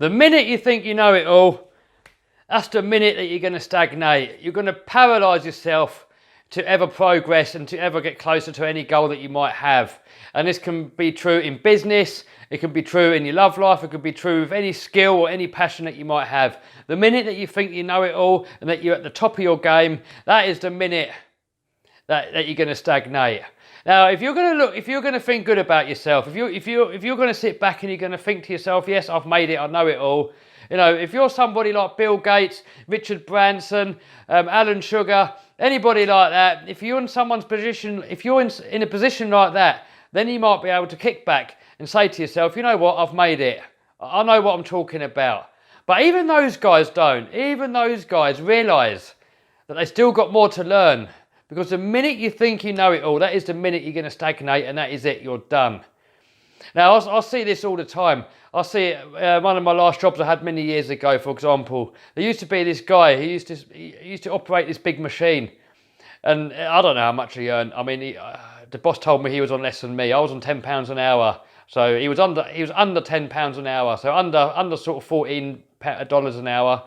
The minute you think you know it all, that's the minute that you're going to stagnate. You're going to paralyze yourself to ever progress and to ever get closer to any goal that you might have. And this can be true in business, it can be true in your love life, it could be true with any skill or any passion that you might have. The minute that you think you know it all and that you're at the top of your game, that is the minute that you're going to stagnate. Now, if you're going to think good about yourself, if you're going to sit back and you're going to think to yourself, yes, I've made it, I know it all. You know, if you're somebody like Bill Gates, Richard Branson, Alan Sugar, anybody like that, if you're in someone's position, if you're in a position like that, then you might be able to kick back and say to yourself, you know what, I've made it. I know what I'm talking about. But even those guys don't. Even those guys realise that they still got more to learn. Because the minute you think you know it all, that is the minute you're going to stagnate, and that is it, you're done. Now, I see this all the time. I see it, one of my last jobs I had many years ago, for example. There used to be this guy, he used to operate this big machine. And I don't know how much he earned. I mean, the boss told me he was on less than me. I was on £10 an hour. So he was under £10 an hour. So under sort of $14 an hour.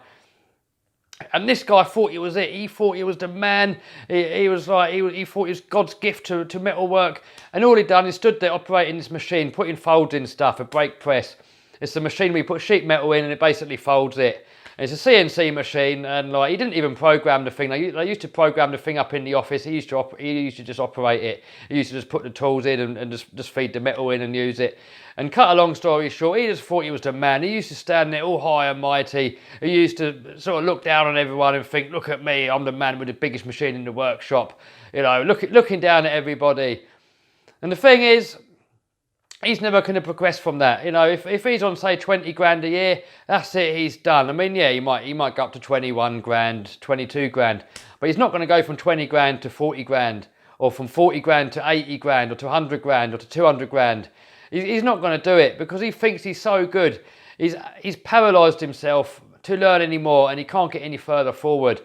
And this guy thought it was it. He thought he was the man. He thought it was God's gift to metalwork. And all he'd done is stood there operating this machine, putting folds in stuff, a brake press. It's the machine where you put sheet metal in and it basically folds it. And it's a CNC machine, and like he didn't even program the thing. They used to program the thing up in the office. He used to just operate it. He used to just put the tools in and just feed the metal in and use it. And cut a long story short, he just thought he was the man. He used to stand there all high and mighty. He used to sort of look down on everyone and think, look at me, I'm the man with the biggest machine in the workshop. You know, looking down at everybody. And the thing is, he's never going to progress from that. You know, if he's on, say, 20 grand a year, that's it, he's done. I mean, yeah, he might go up to 21 grand, 22 grand, but he's not going to go from 20 grand to 40 grand, or from 40 grand to 80 grand, or to 100 grand, or to 200 grand. He's not going to do it because he thinks he's so good. He's paralysed himself to learn any more, and he can't get any further forward.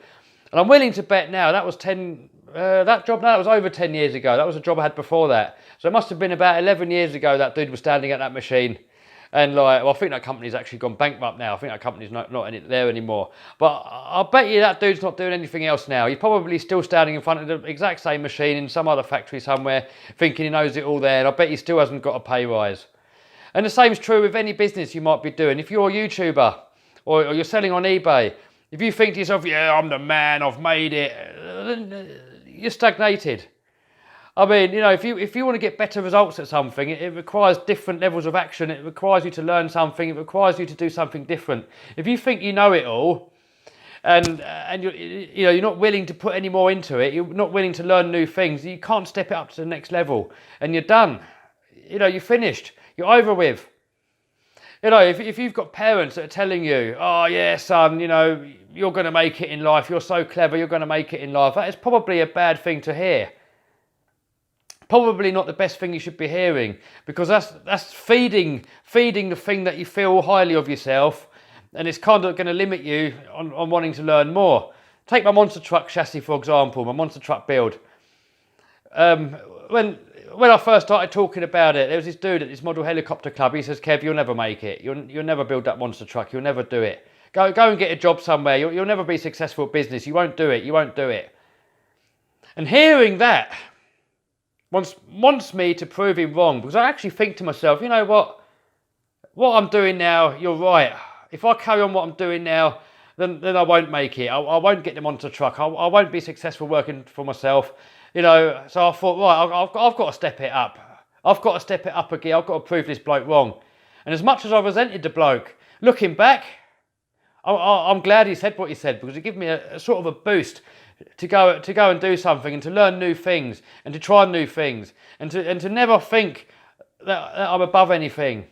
And I'm willing to bet now that was that was over 10 years ago. That was a job I had before that. So it must have been about 11 years ago that dude was standing at that machine. And like, well, I think that company's actually gone bankrupt now. I think that company's not there anymore. But I bet you that dude's not doing anything else now. He's probably still standing in front of the exact same machine in some other factory somewhere, thinking he knows it all there. And I bet he still hasn't got a pay rise. And the same's true with any business you might be doing. If you're a YouTuber or you're selling on eBay, if you think to yourself, yeah, I'm the man, I've made it, then you're stagnated. I mean, you know, if you want to get better results at something, it requires different levels of action. It requires you to learn something. It requires you to do something different. If you think you know it all, and you're not willing to put any more into it, you're not willing to learn new things, you can't step it up to the next level, and you're done. You know, you're finished. You're over with. You know, if you've got parents that are telling you, oh yeah, son, you know, you're going to make it in life. You're so clever. You're going to make it in life. That is probably a bad thing to hear. Probably not the best thing you should be hearing, because that's feeding the thing that you feel highly of yourself, and it's kind of going to limit you on wanting to learn more. Take my monster truck chassis, for example, my monster truck build. When I first started talking about it, there was this dude at this model helicopter club. He says, Kev, you'll never make it. You'll never build that monster truck. You'll never do it. Go and get a job somewhere. You'll never be successful at business. You won't do it. You won't do it. And hearing that wants me to prove him wrong, because I actually think to myself, you know what I'm doing now, you're right. If I carry on what I'm doing now, then I won't make it. I won't get the monster truck. I won't be successful working for myself. You know, so I thought, right, I've got to step it up. I've got to step it up again. I've got to prove this bloke wrong. And as much as I resented the bloke, looking back, I'm glad he said what he said, because it gave me a sort of a boost to go and do something, and to learn new things, and to try new things, and to never think that I'm above anything.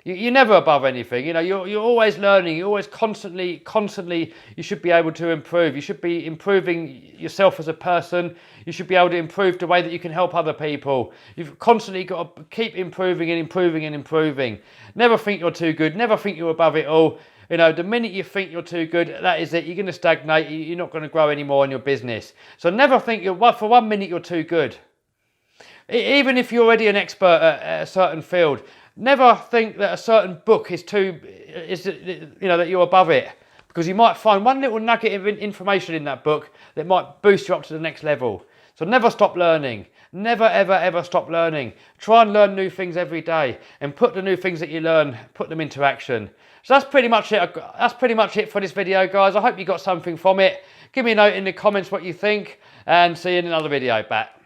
You're never above anything. You know, you're always learning. You're always constantly. You should be able to improve. You should be improving yourself as a person. You should be able to improve the way that you can help other people. You've constantly got to keep improving and improving and improving. Never think you're too good. Never think you're above it all. You know, the minute you think you're too good, that is it. You're going to stagnate. You're not going to grow anymore in your business. So never think for 1 minute you're too good. Even if you're already an expert at a certain field, Never think that a certain book is that you're above it, because you might find one little nugget of information in that book that might boost you up to the next level. So never stop learning. Never, ever, ever stop learning. Try and learn new things every day, and put the new things that you learn, put them into action. So that's pretty much it. That's pretty much it for this video, guys. I hope you got something from it. Give me a note in the comments what you think, and see you in another video. Back.